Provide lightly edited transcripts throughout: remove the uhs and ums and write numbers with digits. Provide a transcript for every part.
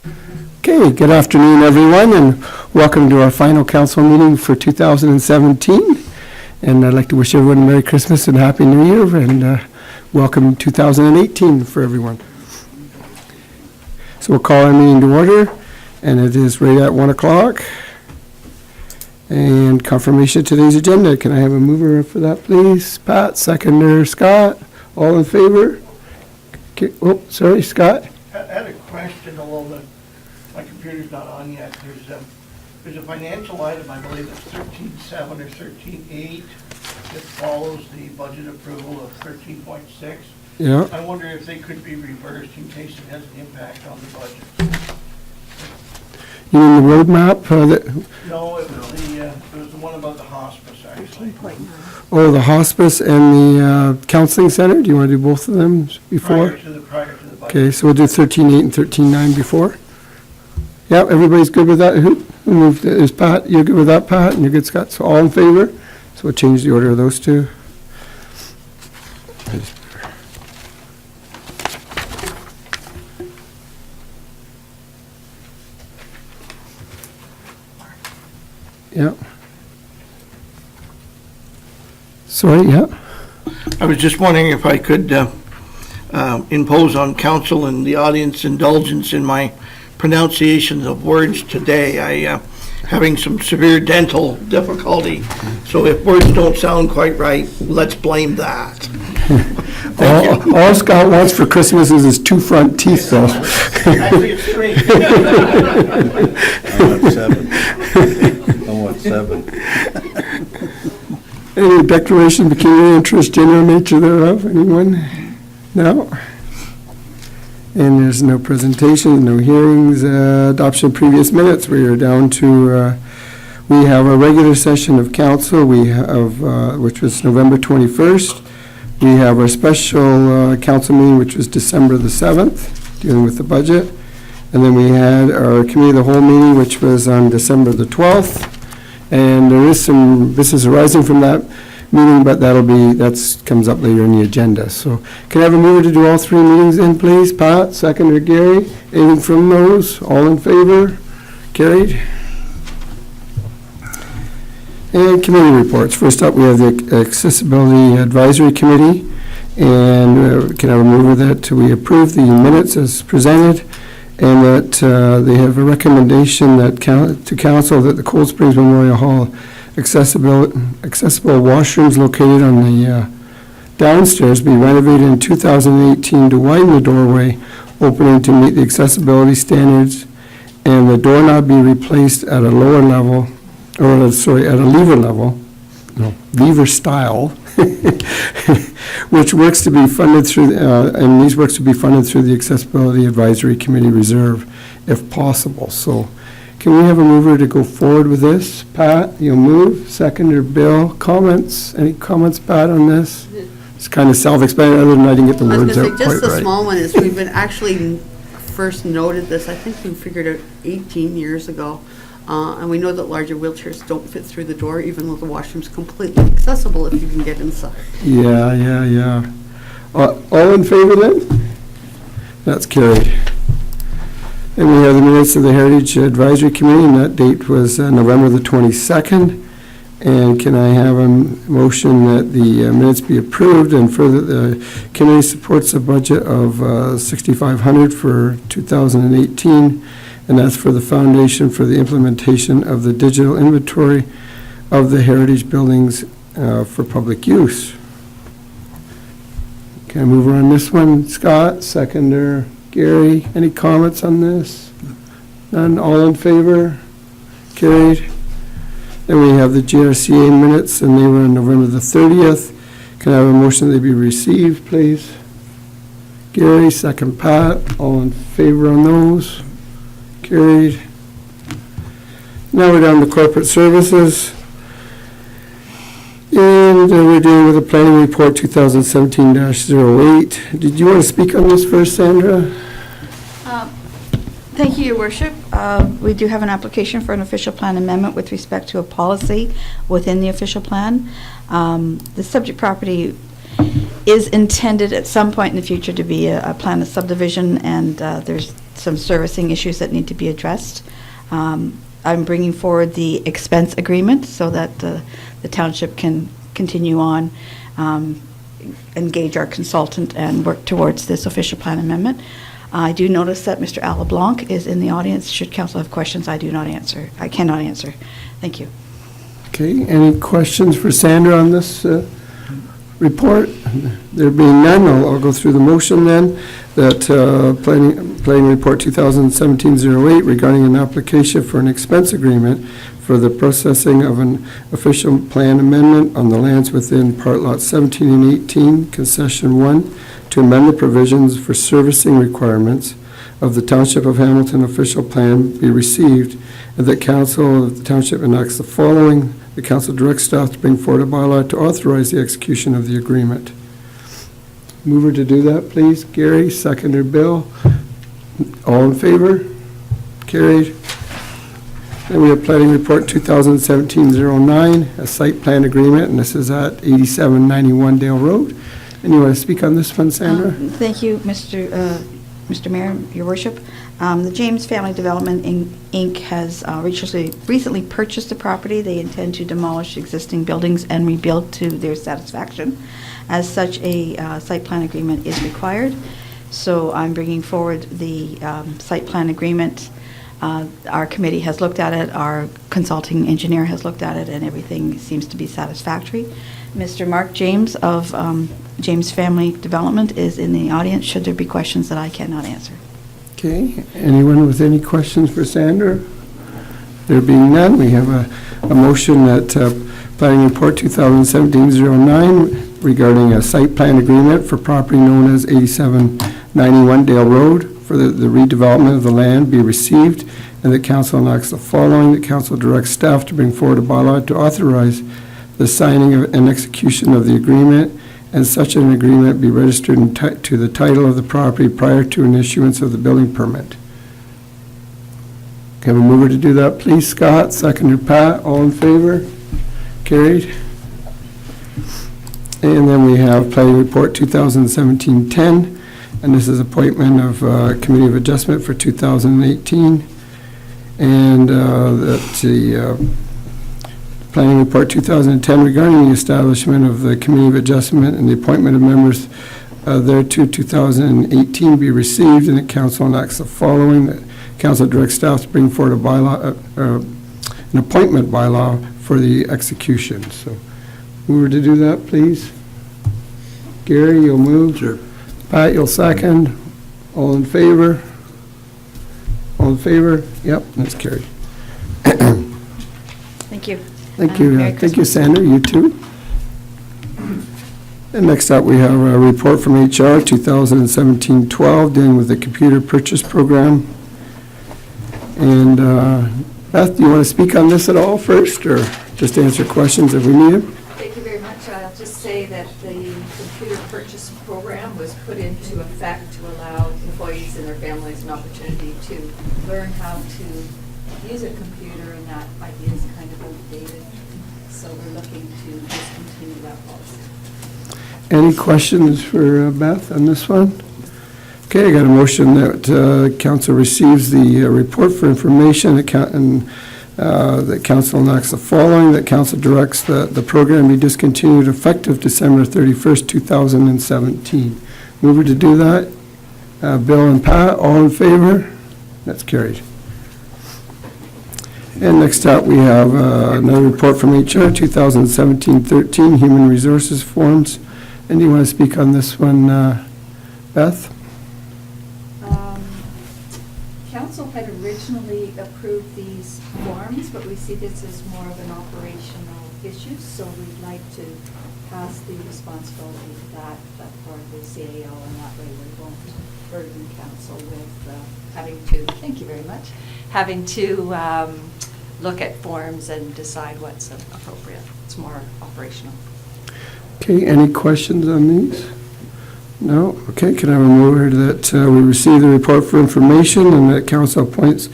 Okay, good afternoon, everyone, and welcome to our final council meeting for 2017. And I'd like to wish everyone a Merry Christmas and Happy New Year, and welcome 2018 for everyone. So we'll call our meeting to order, and it is right at 1 o'clock. And confirmation of today's agenda. Can I have a mover for that, please? Pat, seconder, Scott. All in favor? Okay. Oh, sorry, Scott. I had a question, although my computer's not on yet. There's a financial item, I believe it's 13.7 or 13.8, that follows the budget approval of 13.6. Yeah. I wonder if they could be reversed in case it has an impact on the budget. You mean the roadmap? No, it was the one about the hospice, actually. Oh, the hospice and the counseling center? Do you want to do both of them before? Prior to the budget. Okay, so we'll do 13.8 and 13.9 before. Yeah, everybody's good with that? Who moved it? Is Pat? You're good with that, Pat? And you're good, Scott? So all in favor? So we'll change the order of those two. Yeah. Sorry, yeah. I was just wondering if I could impose on council and the audience indulgence in my pronunciations of words today. I having some severe dental difficulty, so if words don't sound quite right, let's blame that. All Scott wants for Christmas is his 2 front teeth, though. Actually, it's 3. I want 7. Any declaration of pecuniary interest, general nature thereof? Anyone? No? And there's no presentation, no hearings, adoption of previous minutes. We are down to, we have a regular session of council, we have, which was November 21st. We have our special council meeting, which was December the 7th, dealing with the budget. And then we had our committee of the whole meeting, which was on December the 12th. And there is some business arising from that meeting, but that comes up later in the agenda. So can I have a mover to do all 3 meetings in, please? Pat, seconder Gary. Anything from those? All in favor? Carried. And committee reports. First up, we have the Accessibility Advisory Committee. And can I have a mover that we approve the minutes as presented, and that they have a recommendation that to council that the Cold Springs Memorial Hall accessible washrooms located on the downstairs be renovated in 2018 to widen the doorway opening to meet the accessibility standards, and the doorknob be replaced at a lower level, or sorry, at a lever level, no, lever style, which works to be funded through, and these works to be funded through the Accessibility Advisory Committee Reserve, if possible. So can we have a mover to go forward with this? Pat, you'll move. Seconder Bill. Comments? Any comments, Pat, on this? It's kind of self-explanatory, other than I didn't get the words out quite right. Just the small one is, we've been actually first noted this, I think we figured it 18 years ago. And we know that larger wheelchairs don't fit through the door, even though the washroom's completely accessible if you can get inside. Yeah. All in favor then? That's carried. And we have the minutes of the Heritage Advisory Committee, and that date was November the 22nd. And can I have a motion that the minutes be approved, and further the committee supports a budget of $6,500 for 2018, and that's for the foundation for the implementation of the digital inventory of the heritage buildings for public use. Can I move on this one? Scott, seconder Gary. Any comments on this? None? All in favor? Carried. Then we have the GRCA minutes, and they were on November the 30th. Can I have a motion that they be received, please? Gary, second Pat. All in favor on those? Carried. Now we're down to corporate services. And we're dealing with the planning report 2017-08. Did you want to speak on this first, Sandra? Thank you, Your Worship. We do have an application for an official plan amendment with respect to a policy within the official plan. The subject property is intended at some point in the future to be a plan of subdivision, and there's some servicing issues that need to be addressed. I'm bringing forward the expense agreement so that the township can continue on, engage our consultant and work towards this official plan amendment. I do notice that Mr. Al LeBlanc is in the audience. Should council have questions, I cannot answer. Thank you. Okay, any questions for Sandra on this report? There being none, I'll go through the motion then. That planning report 2017-08 regarding an application for an expense agreement for the processing of an official plan amendment on the lands within part lots 17 and 18, concession 1, to amend the provisions for servicing requirements of the Township of Hamilton official plan be received, and that council of the township enacts the following. The council directs staff to bring forward a bylaw to authorize the execution of the agreement. Mover to do that, please. Gary, seconder Bill. All in favor? Carried. Then we have planning report 2017-09, a site plan agreement, and this is at 8791 Dale Road. And you want to speak on this one, Sandra? Thank you, Mr. Mayor, Your Worship. The James Family Development Inc. has recently purchased the property. They intend to demolish existing buildings and rebuild to their satisfaction. As such, a site plan agreement is required. So I'm bringing forward the site plan agreement. Our committee has looked at it, our consulting engineer has looked at it, and everything seems to be satisfactory. Mr. Mark James of James Family Development is in the audience, should there be questions that I cannot answer. Okay, anyone with any questions for Sandra? There being none, we have a motion that planning report 2017-09 regarding a site plan agreement for property known as 8791 Dale Road for the redevelopment of the land be received, and the council enacts the following. The council directs staff to bring forward a bylaw to authorize the signing and execution of the agreement, and such an agreement be registered to the title of the property prior to an issuance of the building permit. Can we move her to do that, please? Scott, seconder Pat, all in favor? Carried. And then we have planning report 2017-10, and this is appointment of Committee of Adjustment for 2018. And that the planning report 2010 regarding the establishment of the Committee of Adjustment and the appointment of members thereto 2018 be received, and the council enacts the following. That council directs staff to bring forward a bylaw, an appointment bylaw for the execution. So we were to do that, please. Gary, you'll move. Sure. Pat, you'll second. All in favor? All in favor? Yep, that's carried. Thank you. Thank you. Merry Thank you, Christmas. Sandra. You too. And next up, we have a report from HR 2017-12 dealing with the computer purchase program. And Beth, do you want to speak on this at all first, or just answer questions if we need them? Thank you very much. I'll just say that the computer purchase program was put into effect to allow employees and their families an opportunity to learn how to use a computer, and that idea is kind of outdated. So we're looking to discontinue that policy. Any questions for Beth on this one? Okay, I got a motion that council receives the report for information, and that council enacts the following. That council directs that the program be discontinued effective December 31st, 2017. Mover to do that. Bill and Pat, all in favor? That's carried. And next up, we have another report from HR 2017-13, Human Resources Forms. And do you want to speak on this one, Beth? Council had originally approved these forms, but we see this as more of an operational issue, so we'd like to pass the responsibility to that for the CAO, and that way we won't burden council with thank you very much, having to look at forms and decide what's appropriate. It's more operational. Okay, any questions on these? No? Okay, can I have a mover that we receive the report for information, and that council appoints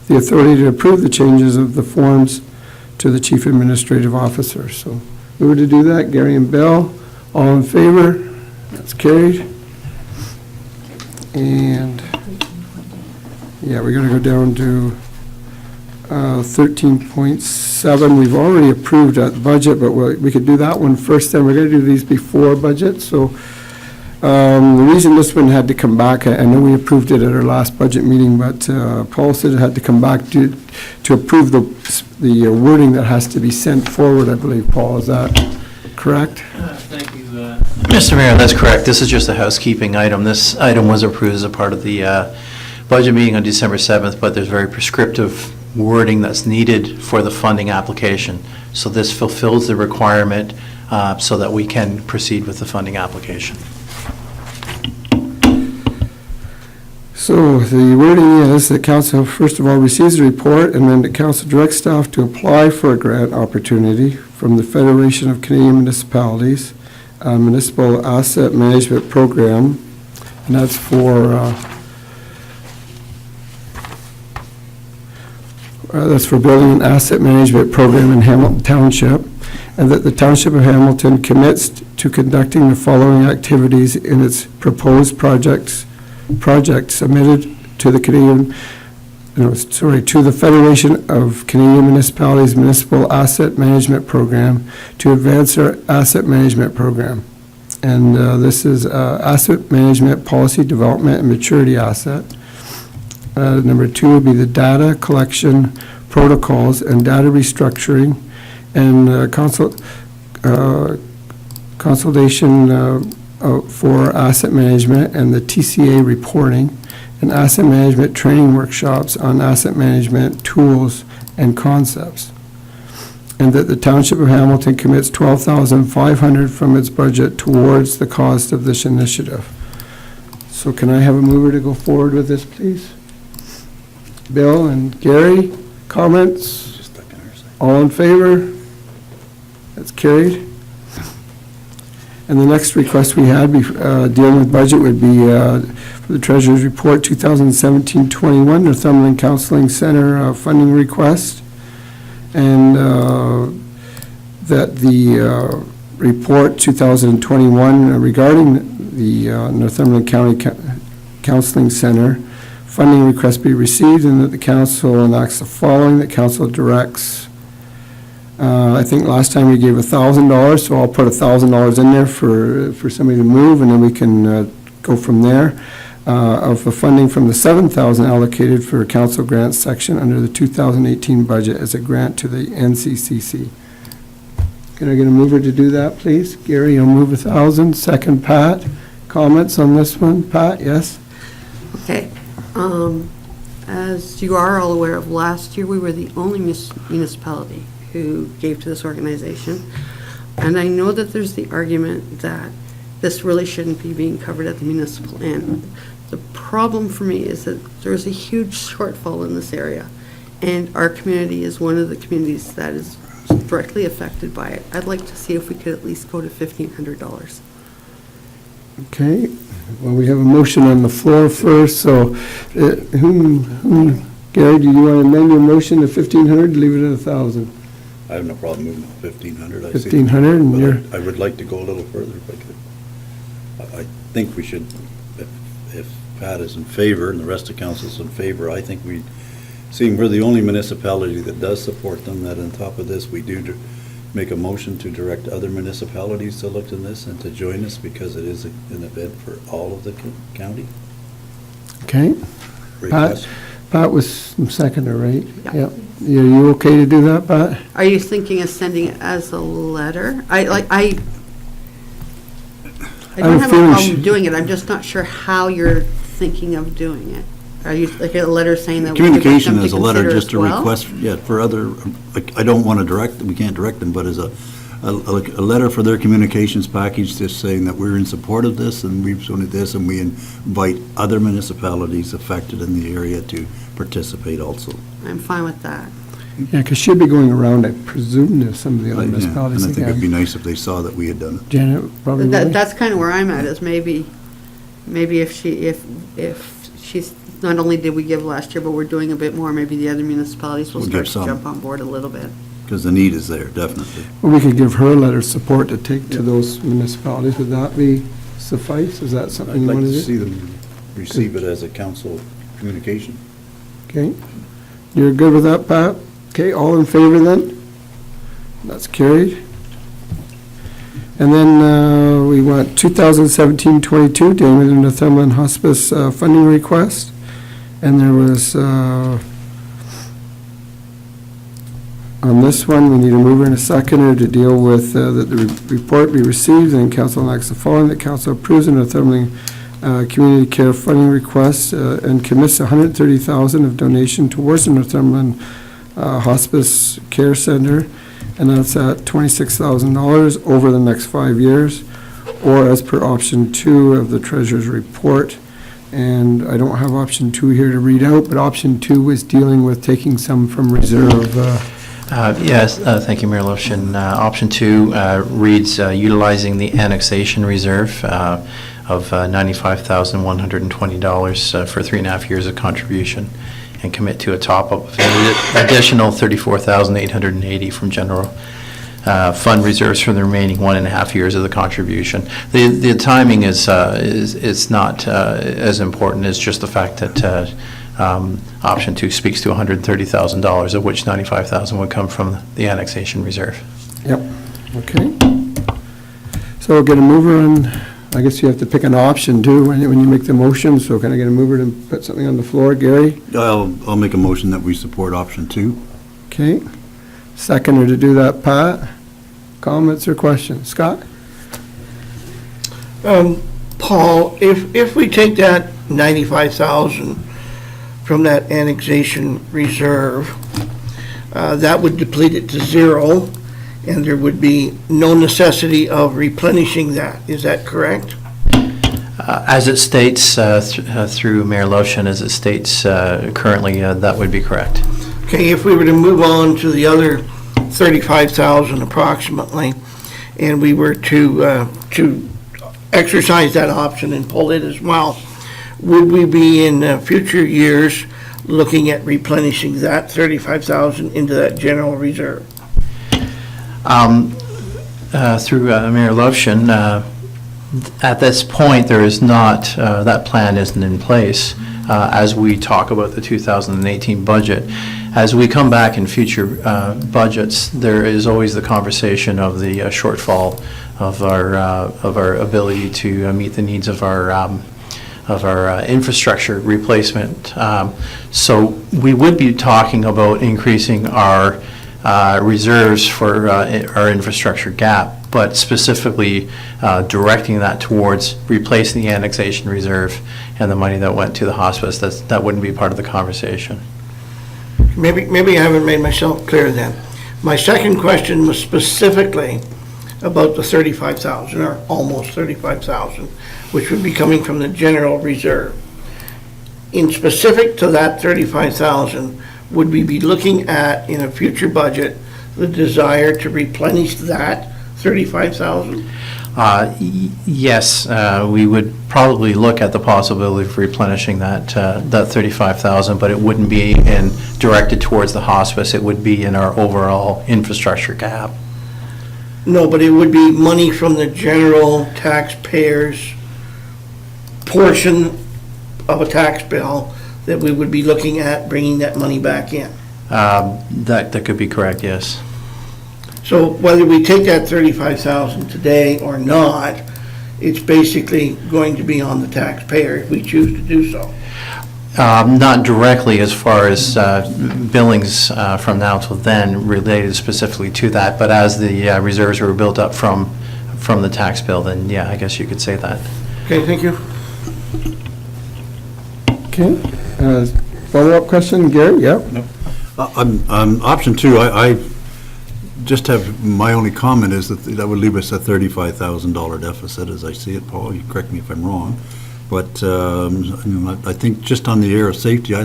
the authority to approve the changes of the forms to the chief administrative officer. So mover to do that, Gary and Bill, all in favor? That's carried. And yeah, we're gonna go down to 13.7. We've already approved that budget, but we could do that one first, then we're gonna do these before budget, so the reason this one had to come back, I know we approved it at our last budget meeting, but Paul said it had to come back to approve the wording that has to be sent forward, I believe, Paul, is that correct? Thank you. Mr. Mayor, that's correct. This is just a housekeeping item. This item was approved as a part of the budget meeting on December 7th, but there's very prescriptive wording that's needed for the funding application. So this fulfills the requirement so that we can proceed with the funding application. So the wording is that council, first of all, receives a report, and then the council directs staff to apply for a grant opportunity from the Federation of Canadian Municipalities, Municipal Asset Management Program, and that's for building an asset management program in Hamilton Township, and that the Township of Hamilton commits to conducting the following activities in its proposed project submitted to the to the Federation of Canadian Municipalities Municipal Asset Management Program to advance our asset management program. And this is asset management policy development and maturity asset. Number 2 would be the data collection protocols and data restructuring and consultation for asset management and the TCA reporting and asset management training workshops on asset management tools and concepts. And that the Township of Hamilton commits $12,500 from its budget towards the cost of this initiative. So can I have a mover to go forward with this, please? Bill and Gary, comments? All in favor? That's carried. And the next request we had dealing with budget would be for the Treasurer's Report 2017-21, Northumberland Counseling Center funding request. And that the report 2021 regarding the Northumberland County Counseling Center funding request be received, and that the council enacts the following: that council directs, I think last time we gave $1,000, so I'll put $1,000 in there for somebody to move, and then we can go from there. Of the funding from the $7,000 allocated for a council grants section under the 2018 budget as a grant to the NCCC. Can I get a mover to do that, please? Gary, you'll move 1,000. Second, Pat. Comments on this one? Pat, yes? Okay. As you are all aware of, last year we were the only municipality who gave to this organization. And I know that there's the argument that this really shouldn't be being covered at the municipal end. The problem for me is that there's a huge shortfall in this area, and our community is one of the communities that is directly affected by it. I'd like to see if we could at least go to $1,500. Okay. Well, we have a motion on the floor first, so Gary, do you want to amend your motion to 1,500, leave it at 1,000? I have no problem moving to 1,500. 1,500, and you're... I would like to go a little further if I could. I think we should, if Pat is in favor and the rest of council is in favor, I think seeing we're the only municipality that does support them, that on top of this, we do make a motion to direct other municipalities to look in this and to join us, because it is an event for all of the county. Okay. Request. Pat was seconder, right? Yeah. Yep. You okay to do that, Pat? Are you thinking of sending it as a letter? I don't have a problem doing it. I'm just not sure how you're thinking of doing it. Are you like a letter saying that? Communication is a letter just to well? request, yeah, for other, like, I don't want to direct, we can't direct them, but as a letter for their communications package, just saying that we're in support of this and we've done this, and we invite other municipalities affected in the area to participate also. I'm fine with that. Yeah, because she'll be going around, I presume, to some of the other municipalities And I think it'd be again. nice if they saw that we had done it. Janet, probably will. That's kind of where I'm at, is maybe if she's, not only did we give last year, but we're doing a bit more, maybe the other municipalities will We'll start give to some. jump on board a little bit. Because the need is there, definitely. Well, we could give her a letter of support to take to those municipalities. Would that be suffice? Is that something I'd you like want to to see do? them receive it as a council communication. Okay, you're good with that, Pat? Okay, all in favor then? That's carried. And then we want 2017-22 Damon and Northumberland Hospice funding request. And there was, on this one, we need a mover and a seconder to deal with that the report be received and council enacts the following, that council approves the Northumberland community care funding request and commits $130,000 of donation towards the Northumberland Hospice Care Center, and that's at $26,000 over the next 5 years, or as per option 2 of the treasurer's report. And I don't have option 2 here to read out, but option 2 was dealing with taking some from reserve. Yes, thank you, Mayor Loshin. Option 2 reads utilizing the annexation reserve of $95,120 for 3.5 years of contribution, and commit to a top-up of an additional $34,880 from general fund reserves for the remaining 1.5 years of the contribution. The timing is not as important as just the fact that option 2 speaks to $130,000, of which $95,000 would come from the annexation reserve. Yep, okay. So we'll get a mover, and I guess you have to pick an option too when you make the motion, so can I get a mover to put something on the floor? Gary? I'll make a motion that we support option 2. Okay. Seconder to do that, Pat? Comments or questions? Scott? Paul, if we take that 95,000 from that annexation reserve, that would deplete it to zero, and there would be no necessity of replenishing that. Is that correct? As it states through Mayor Loshin, as it states currently, that would be correct. Okay, if we were to move on to the other 35,000 approximately, and we were to exercise that option and pull it as well, would we be in future years looking at replenishing that 35,000 into that general reserve? Through Mayor Loshin, at this point, there is not, that plan isn't in place as we talk about the 2018 budget. As we come back in future budgets, there is always the conversation of the shortfall of our ability to meet the needs of our infrastructure replacement. So we would be talking about increasing our reserves for our infrastructure gap, but specifically directing that towards replacing the annexation reserve and the money that went to the hospice. That wouldn't be part of the conversation. Maybe I haven't made myself clear then. My second question was specifically about the 35,000, or almost 35,000, which would be coming from the general reserve. In specific to that 35,000, would we be looking at, in a future budget, the desire to replenish that 35,000? Yes, we would probably look at the possibility of replenishing that 35,000, but it wouldn't be directed towards the hospice. It would be in our overall infrastructure gap. No, but it would be money from the general taxpayers' portion of a tax bill that we would be looking at bringing that money back in. That could be correct, yes. So whether we take that 35,000 today or not, it's basically going to be on the taxpayer if we choose to do so. Not directly as far as billings from now till then related specifically to that, but as the reserves were built up from the tax bill, then yeah, I guess you could say that. Okay, thank you. Okay. Follow-up question, Gary? Yep. On option 2, I just have, my only comment is that would leave us a $35,000 deficit, as I see it, Paul. You correct me if I'm wrong. But I think just on the air of safety,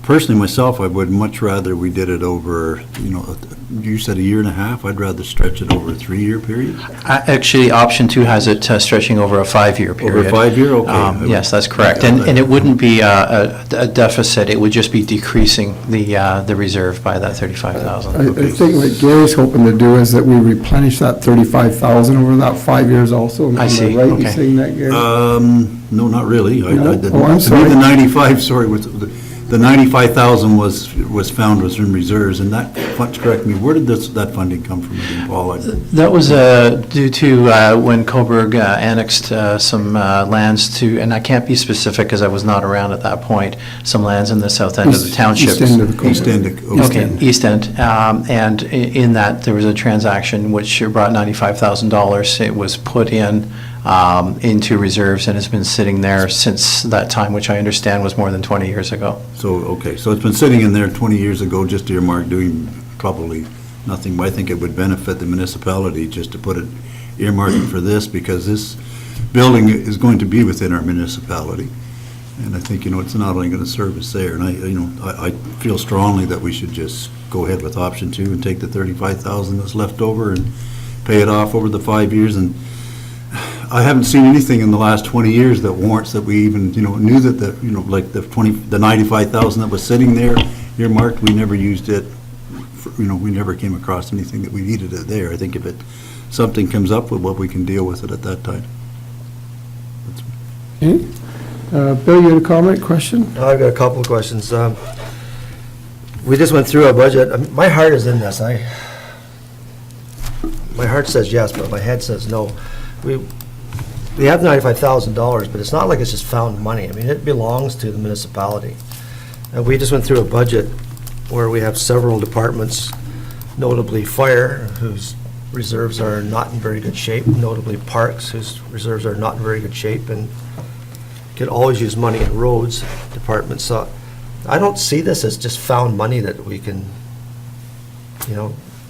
personally myself, I would much rather we did it over, you said 1.5 years. I'd rather stretch it over a 3-year period. Actually, option 2 has it stretching over a 5-year period. Over a 5-year? Okay. Yes, that's correct. And it wouldn't be a deficit. It would just be decreasing the reserve by that 35,000. I think what Gary's hoping to do is that we replenish that 35,000 over that 5 years also. I see, Am I right in saying okay. that, Gary? No, not really. No? I Oh, I'm sorry. The 95, sorry, was the 95,000 was found was in reserves, and that, correct me, where did that funding come from again, Paul? That was due to when Coburg annexed some lands to, and I can't be specific because I was not around at that point, some lands in the south end of the township. East end of the East End. Okay, East End. And in that, there was a transaction which brought $95,000. It was put into reserves and has been sitting there since that time, which I understand was more than 20 years ago. So, okay, so it's been sitting in there 20 years ago, just earmarked, doing probably nothing, but I think it would benefit the municipality just to put it earmarking for this, because this building is going to be within our municipality. And I think, it's not only going to serve us there, and I feel strongly that we should just go ahead with option 2 and take the 35,000 that's left over and pay it off over the 5 years. And I haven't seen anything in the last 20 years that warrants that we even, knew that like the 95,000 that was sitting there earmarked, we never used it. We never came across anything that we needed it there. I think if something comes up with what we can deal with it at that time. Okay. Bill, you had a comment, question? I've got a couple of questions. We just went through a budget. My heart is in this. My heart says yes, but my head says no. We have $95,000, but it's not like it's just found money. I mean, it belongs to the municipality. And we just went through a budget where we have several departments, notably fire, whose reserves are not in very good shape, notably parks, whose reserves are not in very good shape, and could always use money in roads departments. So I don't see this as just found money that we can,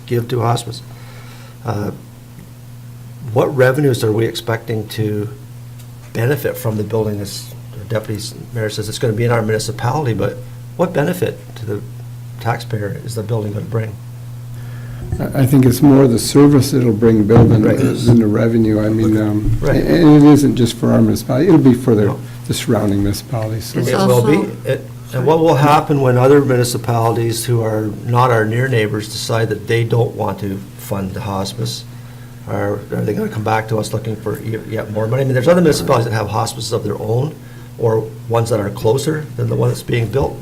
give to hospice. What revenues are we expecting to benefit from the building? As the deputy mayor says, it's going to be in our municipality, but what benefit to the taxpayer is the building going to bring? I think it's more the service it'll bring, Bill, than the revenue. I mean, Right. and it isn't just for our municipality, it'll be for the surrounding municipalities. So It's It will be. also- And what will happen when other municipalities who are not our near neighbors decide that they don't want to fund the hospice? Are they going to come back to us looking for yet more money? I mean, there's other municipalities that have hospices of their own, or ones that are closer than the one that's being built.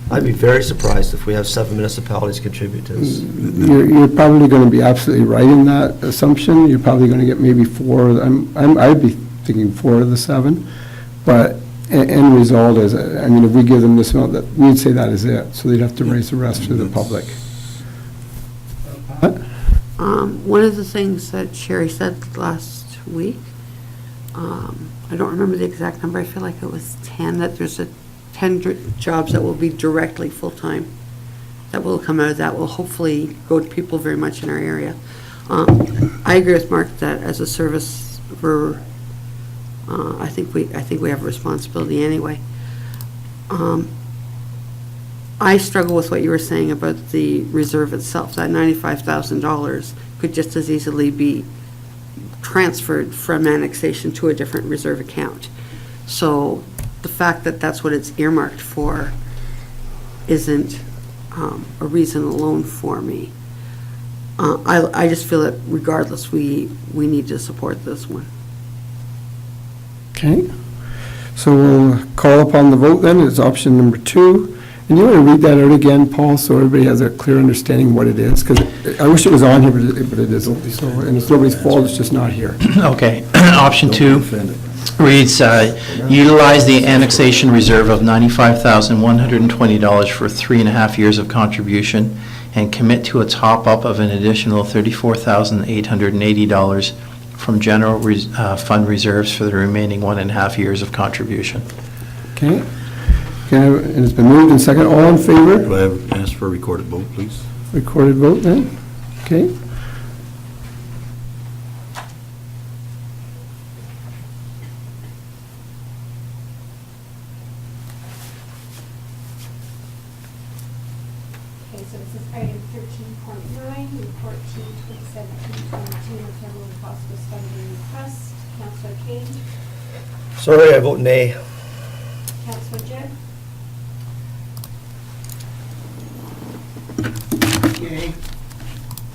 I'd be very surprised if we have 7 municipalities contribute to this. You're probably going to be absolutely right in that assumption. You're probably going to get maybe 4, I'd be thinking 4 of the 7, but end result is, if we give them this amount, that we'd say that is it, so they'd have to raise the rest to the public. One of the things that Sherry said last week, I don't remember the exact number, I feel like it was 10, that there's 10 jobs that will be directly full-time, that will come out of that, will hopefully go to people very much in our area. I agree with Mark that as a service, I think we have a responsibility anyway. I struggle with what you were saying about the reserve itself. That $95,000 could just as easily be transferred from annexation to a different reserve account. So the fact that that's what it's earmarked for isn't a reason alone for me. I just feel that regardless, we need to support this one. Okay, so we'll call upon the vote then, it's option number 2. And you want to read that out again, Paul, so everybody has a clear understanding what it is? Because I wish it was on here, but it isn't. So, and it's nobody's fault, it's just not here. Okay, option 2 reads, utilize the annexation reserve of $95,120 for 3.5 years of contribution and commit to a top-up of an additional $34,880 from general fund reserves for the remaining 1.5 years of contribution. Okay, and it's been moved and second, all in favor? Do I have asked for a recorded vote, please? Recorded vote then, okay. Okay, so this is item 13.9, report T 2017-22, Federal Hospice Funding Request. Councillor Kane, Sorry, I vote nay. Councillor Jett,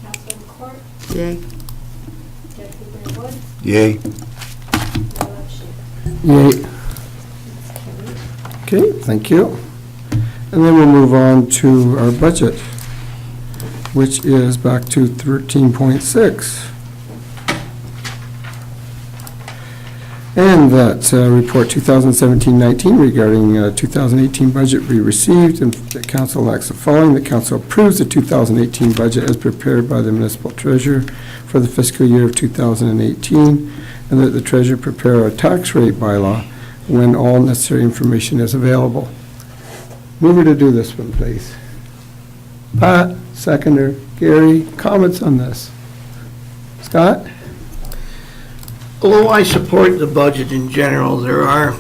Councillor McCourt, Yay. Deputy Mayor Wood, Yay. Mayor LaBeouf. Yay. It's carried. Okay, thank you. And then we'll move on to our budget, which is back to 13.6. And that report 2017-19 regarding 2018 budget be received, and the council acts the following. The council approves the 2018 budget as prepared by the municipal treasurer for the fiscal year of 2018, and that the treasurer prepare a tax rate bylaw when all necessary information is available. Mover to do this one, please. Pat, seconder. Gary, comments on this? Scott? Although I support the budget in general, there are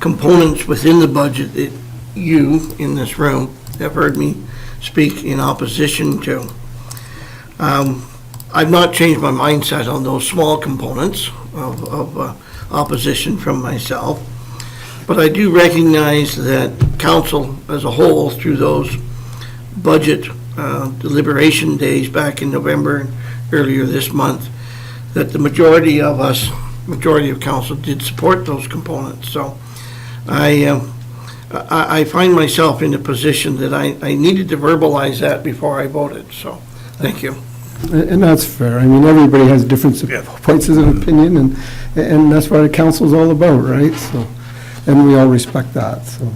components within the budget that you, in this room, have heard me speak in opposition to. I've not changed my mindset on those small components of opposition from myself, but I do recognize that council as a whole, through those budget deliberation days back in November and earlier this month, that the majority of council did support those components. So I find myself in a position that I needed to verbalize that before I voted, so thank you. And that's fair. I mean, everybody has different points of opinion, and that's what a council's all about, right? So, and we all respect that, so.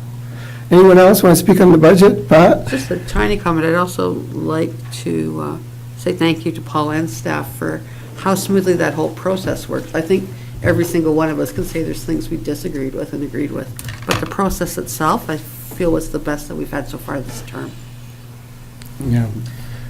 Anyone else want to speak on the budget? Pat? Just a tiny comment. I'd also like to say thank you to Paul and staff for how smoothly that whole process worked. I think every single one of us can say there's things we disagreed with and agreed with, but the process itself, I feel, was the best that we've had so far this term. Yeah.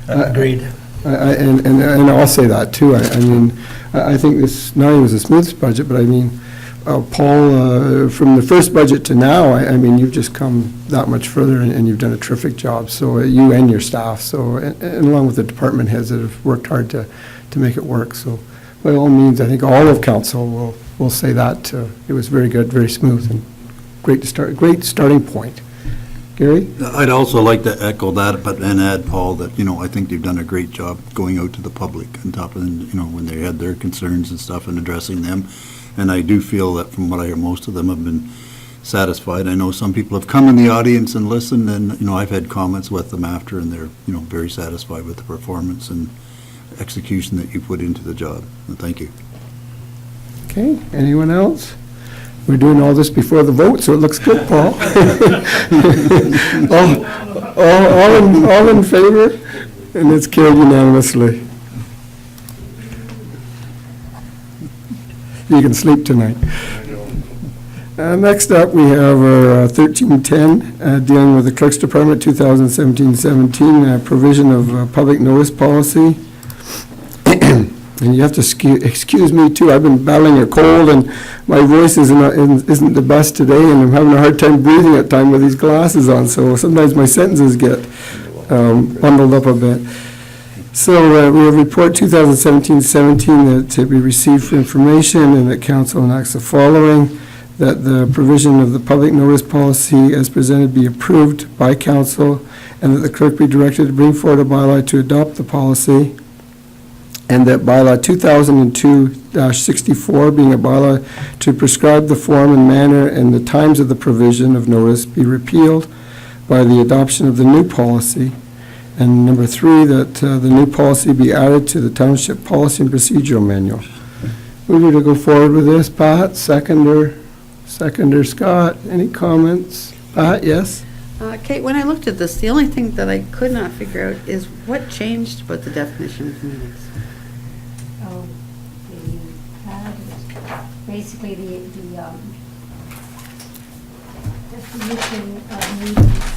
Agreed. And I'll say that too. I mean, I think this not only was the smoothest budget, but I mean, Paul, from the first budget to now, I mean, you've just come that much further, and you've done a terrific job. So you and your staff, so and along with the department heads that have worked hard to make it work. So by all means, I think all of council will say that it was very good, very smooth, and great starting point. Gary? I'd also like to echo that, but and add, Paul, that, I think you've done a great job going out to the public on top of, when they had their concerns and stuff and addressing them. And I do feel that from what I hear, most of them have been satisfied. I know some people have come in the audience and listened, and, I've had comments with them after, and they're, very satisfied with the performance and execution that you put into the job. And thank you. Okay, anyone else? We're doing all this before the vote, so it looks good, Paul. all in favor? And it's carried unanimously. You can sleep tonight. Next up, we have our 1310, dealing with the Clerk's Department 2017-17, provision of public notice policy. And you have to excuse me too, I've been battling a cold and my voice isn't the best today, and I'm having a hard time breathing at times with these glasses on, so sometimes my sentences get bundled up a bit. So we have report 2017-17 that we received for information, and that council enacts the following: that the provision of the public notice policy as presented be approved by council, and that the clerk be directed to bring forward a bylaw to adopt the policy, and that bylaw 2002-64, being a bylaw to prescribe the form and manner and the times of the provision of notice, be repealed by the adoption of the new policy. And number 3, that the new policy be added to the Township Policy and Procedural Manual. Mover to go forward with this, Pat. Seconder Scott. Any comments? Pat, yes? Kate, when I looked at this, the only thing that I could not figure out is what changed about the definition of meetings. Oh, we had basically the definition of meetings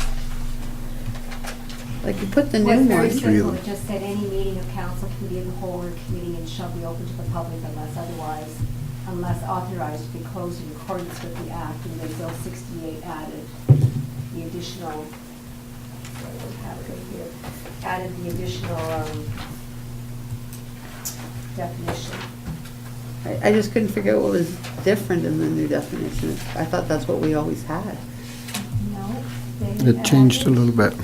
Like you put the was new very one. simple. It just said any meeting of council, committee of the whole, or committee and shall be open to the public unless authorized to be closed in accordance with the act. And then Bill 68 added the additional, definition. I just couldn't figure out what was different in the new definition. I thought that's what we always had. No. It changed a little bit.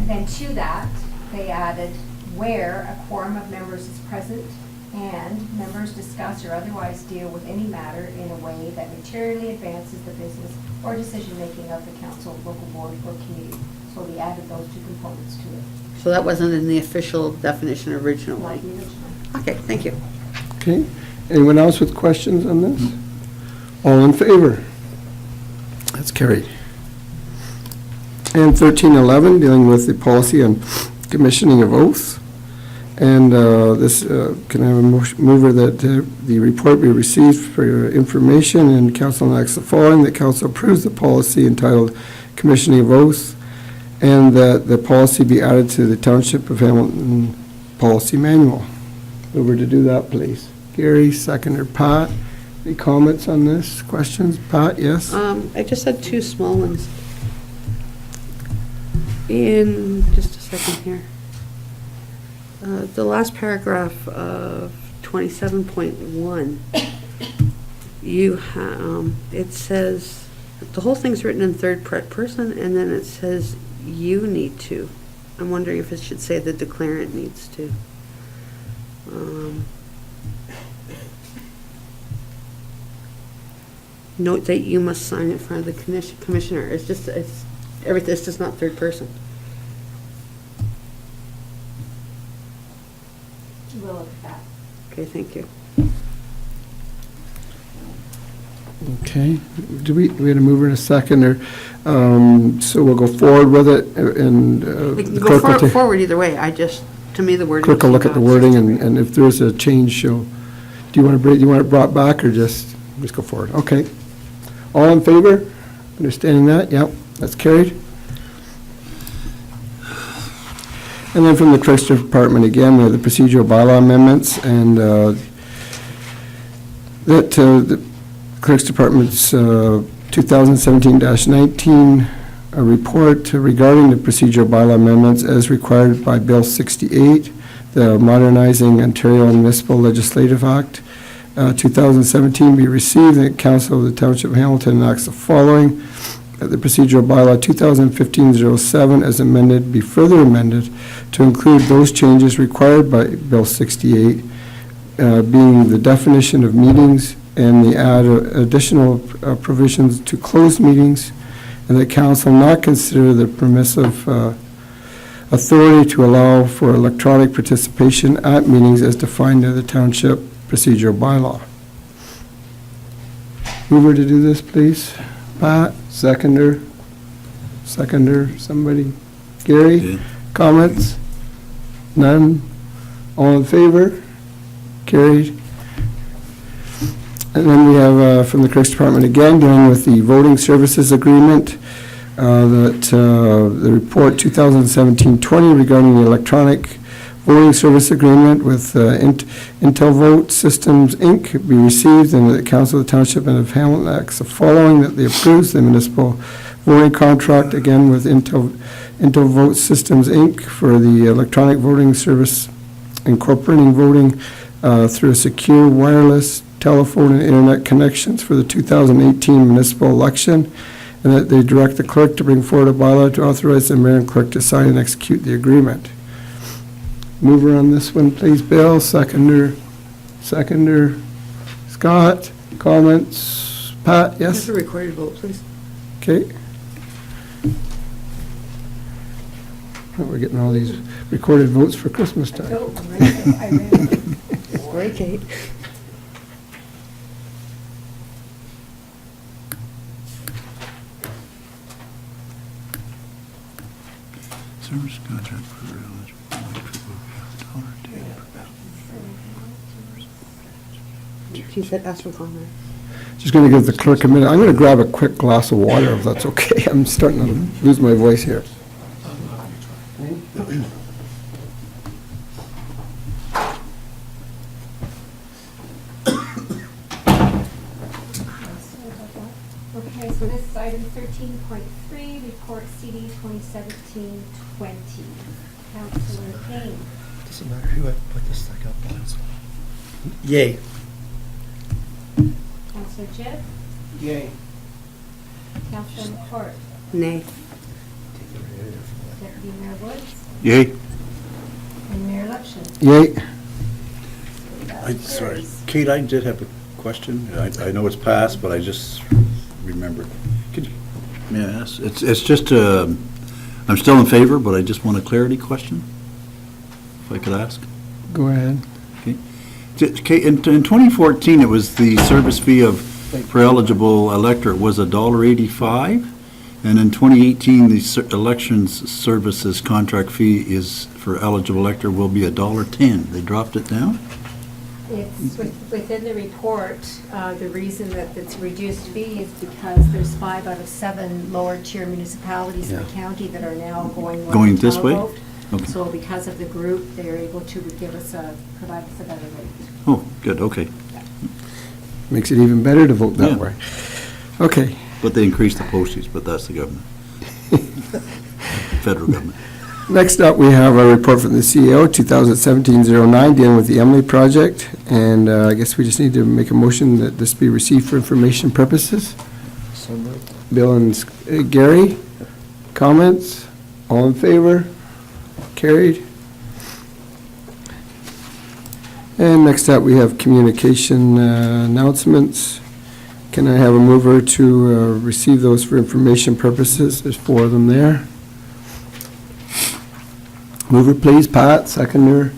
Then to that, they added where a quorum of members is present And members discuss or otherwise deal with any matter in a way that materially advances the business or decision-making of the council, local board, or committee. So we added those two components to it. So that wasn't in the official definition originally? Like the original. Okay, thank you. Okay, anyone else with questions on this? All in favor? That's carried. And 1311, dealing with the policy on commissioning of oaths. And this, can I have a mover that the report be received for your information, and council enacts the following: that council approves the policy entitled commissioning of oaths, and that the policy be added to the Township of Hamilton Policy Manual. Over to do that, please. Gary, seconder Pat. Any comments on this? Questions? Pat, yes? I just had two small ones. In, just a second here. The last paragraph of 27.1, it says, the whole thing's written in third person, and then it says, you need to. I'm wondering if it should say the declarant needs to. Note that you must sign in front of the commissioner. It's just not third person. We'll look at that. Okay, thank you. Okay, we had a mover and a seconder, so we'll go forward with it, and We can the go clerk will take- forward either way. To me, the wording. clerk will look at the wording, and if there's a change, do you want it brought back, or just go forward? Okay. All in favor? Understanding that? Yep, that's carried. And then from the Clerk's Department, again, we have the procedural bylaw amendments, and the Clerk's Department's 2017-19 report regarding the procedural bylaw amendments as required by Bill 68, the Modernizing Ontario Municipal Legislative Act, 2017 be received, and the Council of the Township of Hamilton enacts the following: that the procedural bylaw 2015-07 as amended be further amended to include those changes required by Bill 68, being the definition of meetings and the add additional provisions to closed meetings, and that council not consider the permissive authority to allow for electronic participation at meetings as defined in the township procedural bylaw. Mover to do this, please. Pat, seconder, somebody. Gary, Yeah. comments? None? All in favor? Carried. And then we have from the Clerk's Department again, dealing with the voting services agreement, the report 2017-20 regarding the electronic voting service agreement with Intel Vote Systems, Inc. be received, and the Council of the Township of Hamilton acts the following: that they approves the municipal voting contract, again with Intel Vote Systems, Inc. for the electronic voting service, incorporating voting through a secure wireless telephone and internet connections for the 2018 municipal election, and that they direct the clerk to bring forward a bylaw to authorize the mayor and clerk to sign and execute the agreement. Mover on this one, please, Bill. Seconder, Scott. Comments? Pat, yes? Just a recorded vote, please. Okay. Oh, we're getting all these recorded votes for Christmas time. Oh, I read it. Sorry, Kate. Service contract for He said ask for comment. Just going to give the clerk a minute. I'm going to grab a quick glass of water, if that's okay. I'm starting to lose my voice here. Okay, so this is item 13.3, report CD 2017-20. Councilor Kane. Doesn't matter who I put this thing up on. Yay. Councilor Jett. Yay. Councilor McCourt. Nay. Deputy Mayor Woods. Yay. And Mayor Luption. Yay. That Sorry, Kate, I did have a question. I know it's passed, but I just remembered. May I ask? It's just, I'm still in favor, but I just want a clarity question, if I could ask. Go ahead. Okay, in 2014, it was the service fee for eligible electorate was $1.85, and in 2018, the elections services contract fee is for eligible elector will be $1.10. They dropped it down? It's within the report, the reason that it's reduced fee is because there's 5 out of 7 lower tier municipalities in the county that are now going this way? televote. Okay. So because of the group, they're able to provide us a better rate. Oh, good, okay. Makes it even better to vote that Yeah. way. Okay. But they increased the postage, but that's the government. Federal government. Next up, we have a report from the CEO, 2017-09, dealing with the Emily project. And I guess we just need to make a motion that this be received for information purposes. So moved. Bill and Gary, comments? All in favor? Carried. And next up, we have communication announcements. Can I have a mover to receive those for information purposes? There's 4 of them there. Mover, please. Pat. Seconder,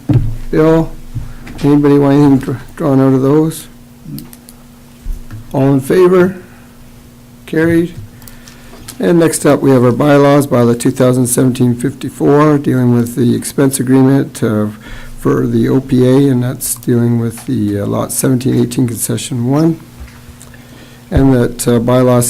Bill. Anybody want anything drawn out of those? All in favor? Carried. And next up, we have our bylaws, bylaw 2017-54, dealing with the expense agreement for the OPA, and that's dealing with the lot 1718 concession 1. And that bylaw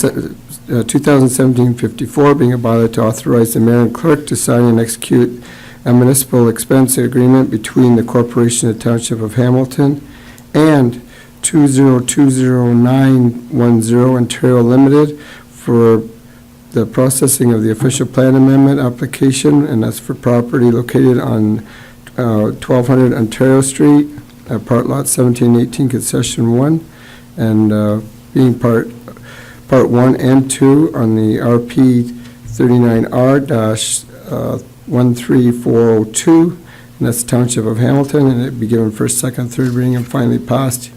2017-54 being a bylaw to authorize the mayor and clerk to sign and execute a municipal expense agreement between the Corporation of Township of Hamilton and 2020910 Ontario Limited for the processing of the official plan amendment application, and that's for property located on 1200 Ontario Street, part lot 1718 concession 1, and being part 1 and 2 on the RP 39R-13402, and that's Township of Hamilton, and it'd be given first, second, third reading and finally passed.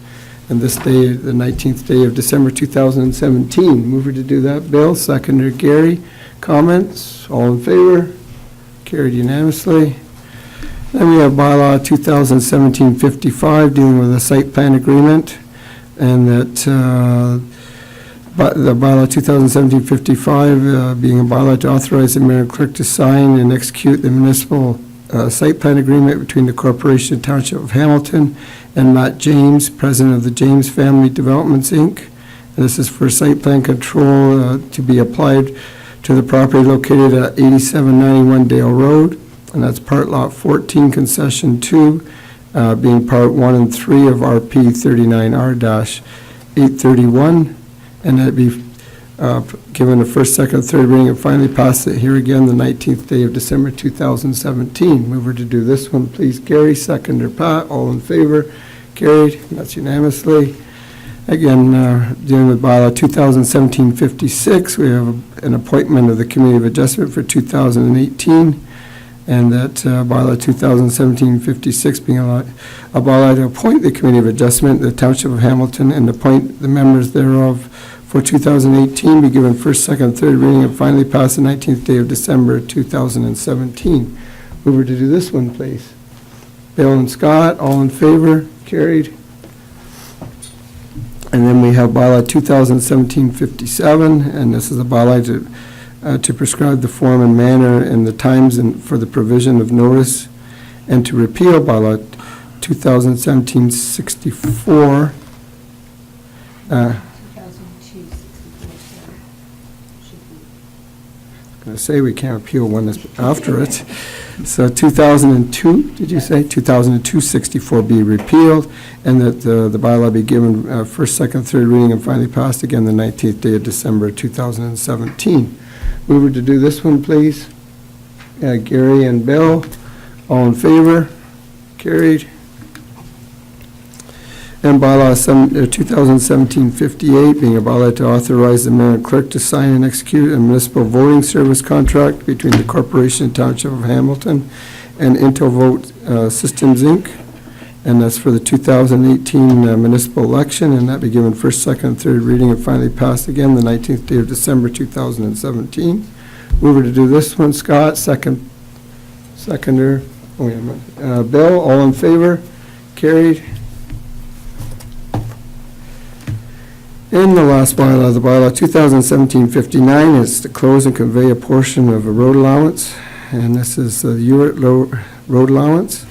And this day, the 19th day of December 2017. Mover to do that, Bill. Seconder, Gary. Comments? All in favor? Carried unanimously. Then we have bylaw 2017-55 dealing with a site plan agreement, and that the bylaw 2017-55 being a bylaw to authorize the mayor and clerk to sign and execute the municipal site plan agreement between the Corporation and Township of Hamilton and Matt James, president of the James Family Developments, Inc. And this is for site plan control to be applied to the property located at 8791 Dale Road, and that's part lot 14, concession 2, being part 1 and 3 of RP 39R-831, and that'd be given a first, second, third reading and finally pass it here again the 19th day of December 2017. Mover to do this one, please, Gary. Seconder, Pat. All in favor? Carried. That's unanimously. Again, dealing with bylaw 2017-56, we have an appointment of the Committee of Adjustment for 2018, and that bylaw 2017-56 being a bylaw to appoint the Committee of Adjustment, the Township of Hamilton, and appoint the members thereof for 2018, be given first, second, third reading, and finally pass the 19th day of December 2017. Mover to do this one, please. Bill and Scott, all in favor? Carried. And then we have bylaw 2017-57, and this is a bylaw to prescribe the form and manner and the times for the provision of notice, and to repeal bylaw 2017-64. 2002-64 should be. Going to say we can't repeal one that's after it. So 2002, did you say? 2002-64 be repealed, and that the bylaw be given first, second, third reading and finally passed again the 19th day of December 2017. Mover to do this one, please. Gary and Bill, all in favor? Carried. And bylaw 2017-58, being a bylaw to authorize the mayor and clerk to sign and execute a municipal voting service contract between the Corporation and Township of Hamilton and Intelvote Systems, Inc. and that's for the 2018 municipal election, and that be given first, second, and third reading and finally passed again the 19th day of December 2017. Mover to do this one, Scott, seconder, Bill, all in favor? Carried. And the last bylaw, the bylaw 2017-59, is to close and convey a portion of a road allowance, and this is the Ewart road allowance,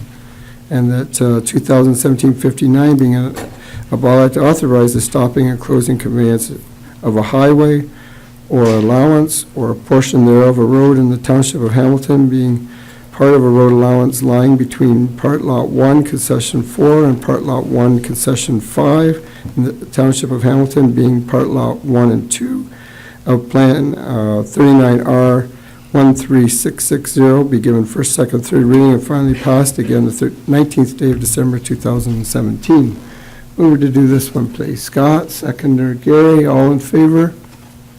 and that 2017-59 being a bylaw to authorize the stopping and closing conveyance of a highway or allowance or a portion thereof, a road in the township of Hamilton being part of a road allowance lying between Part Lot 1, Concession 4, and Part Lot 1, Concession 5, in the township of Hamilton being Part Lot 1 and 2 of Plan 39R 13660, be given first, second, third reading and finally passed again the 19th day of December 2017. Mover to do this one, please. Scott, seconder Gary, all in favor?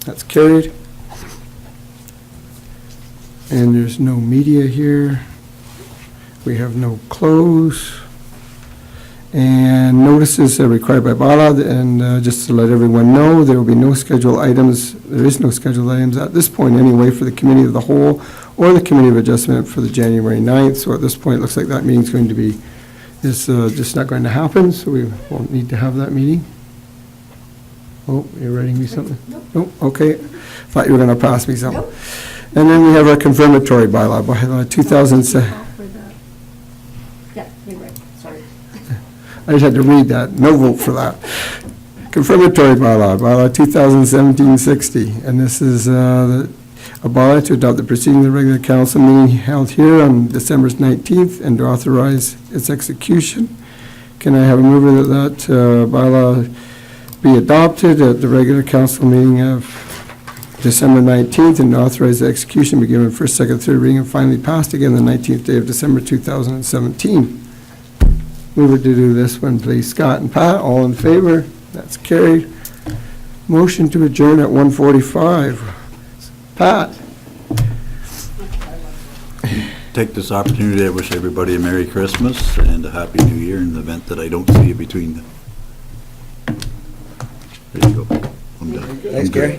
That's carried. And there's no media here. We have no close. And notices are required by bylaw, and just to let everyone know, there will be no scheduled items, there is no scheduled items at this point anyway for the Committee of the Whole or the Committee of Adjustment for the January 9th. So at this point, it looks like that meeting's going to be, is just not going to happen, so we won't need to have that meeting. Oh, you're writing me something? Nope. Okay. Thought you were going to pass me something. Nope. And then we have our confirmatory bylaw, 2007. Yeah, you're right, sorry. I just had to read that, no vote for that. Confirmatory bylaw, bylaw 2017-60, and this is a bylaw to adopt the proceeding of the regular council meeting held here on December 19th and to authorize its execution. Can I have a mover that bylaw be adopted at the regular council meeting of December 19th and to authorize the execution be given first, second, third reading and finally passed again the 19th day of December 2017? Mover to do this one, please. Scott and Pat, all in favor? That's carried. Motion to adjourn at 1:45. Pat? Take this opportunity to wish everybody a Merry Christmas and a Happy New Year in the event that I don't see you between them. There you go. I'm done. Thanks, Gary.